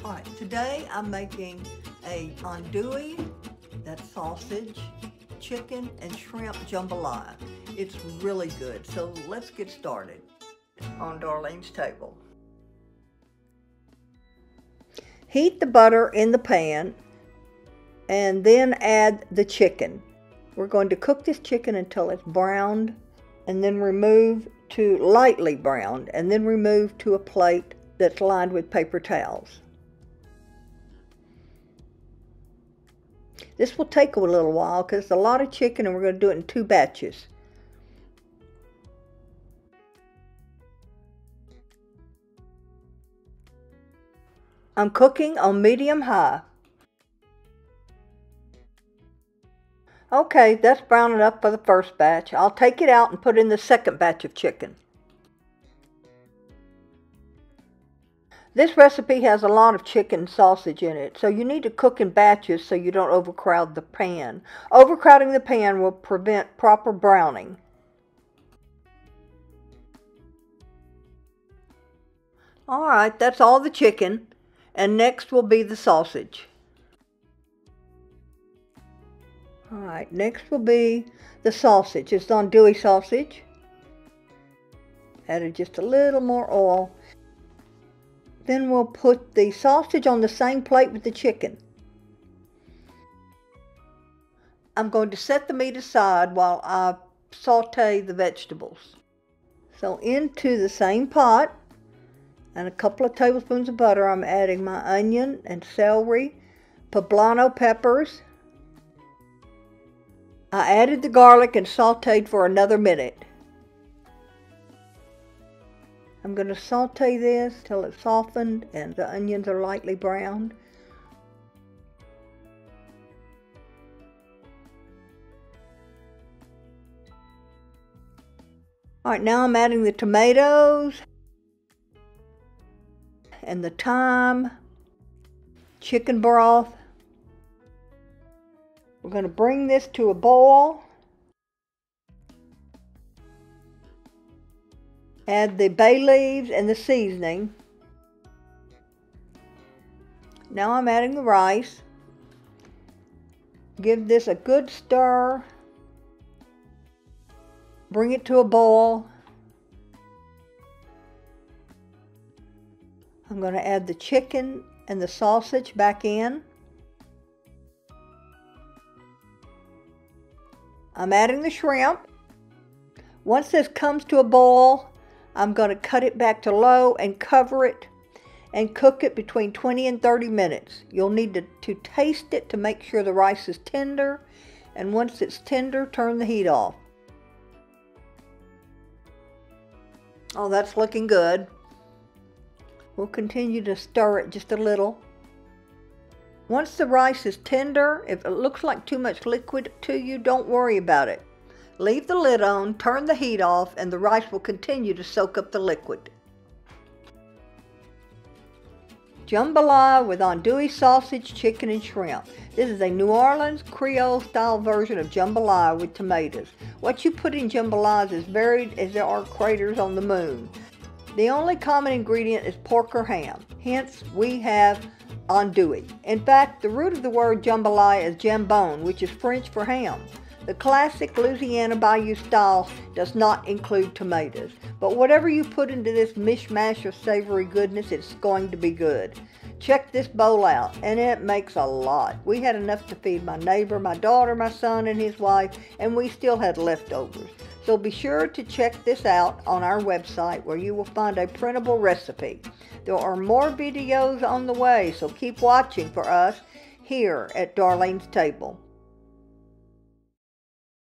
Alright, today I'm making a andouille, that's sausage, chicken, and shrimp jambalaya. It's really good, so let's get started on Darlene's table. Heat the butter in the pan and then add the chicken. We're going to cook this chicken until it's browned and then remove to lightly browned and then remove to a plate that's lined with paper towels. This will take a little while because it's a lot of chicken and we're going to do it in 2 batches. I'm cooking on medium-high. Okay, that's brown enough for the first batch. I'll take it out and put in the second batch of chicken. This recipe has a lot of chicken sausage in it, so you need to cook in batches so you don't overcrowd the pan. Overcrowding the pan will prevent proper browning. Alright, that's all the chicken, and next will be the sausage. Alright, next will be the sausage. It's andouille sausage. Added just a little more oil. Then we'll put the sausage on the same plate with the chicken. I'm going to set the meat aside while I saute the vegetables. So into the same pot and a couple of tablespoons of butter, I'm adding my onion and celery, poblano peppers. I added the garlic and sauteed for another minute. I'm going to saute this till it's softened and the onions are lightly browned. Alright, now I'm adding the tomatoes and the thyme, chicken broth. We're going to bring this to a boil. Add the bay leaves and the seasoning. Now I'm adding the rice. Give this a good stir. Bring it to a boil. I'm going to add the chicken and the sausage back in. I'm adding the shrimp. Once this comes to a boil, I'm going to cut it back to low and cover it and cook it between 20 and 30 minutes. You'll need to taste it to make sure the rice is tender, and once it's tender, turn the heat off. Oh, that's looking good. We'll continue to stir it just a little. Once the rice is tender, if it looks like too much liquid to you, don't worry about it. Leave the lid on, turn the heat off, and the rice will continue to soak up the liquid. Jambalaya with andouille sausage, chicken, and shrimp. This is a New Orleans Creole-style version of jambalaya with tomatoes. What you put in jambalaya is as varied as there are craters on the moon. The only common ingredient is pork or ham. Hence, we have andouille. In fact, the root of the word jambalaya is jambon, which is French for ham. The Classic Louisiana Bayou style does not include tomatoes, but whatever you put into this mishmash of savory goodness, it's going to be good. Check this bowl out, and it makes a lot. We had enough to feed my neighbor, my daughter, my son, and his wife, and we still had leftovers. So be sure to check this out on our website where you will find a printable recipe. There are more videos on the way, so keep watching for us here at Darlene's Table.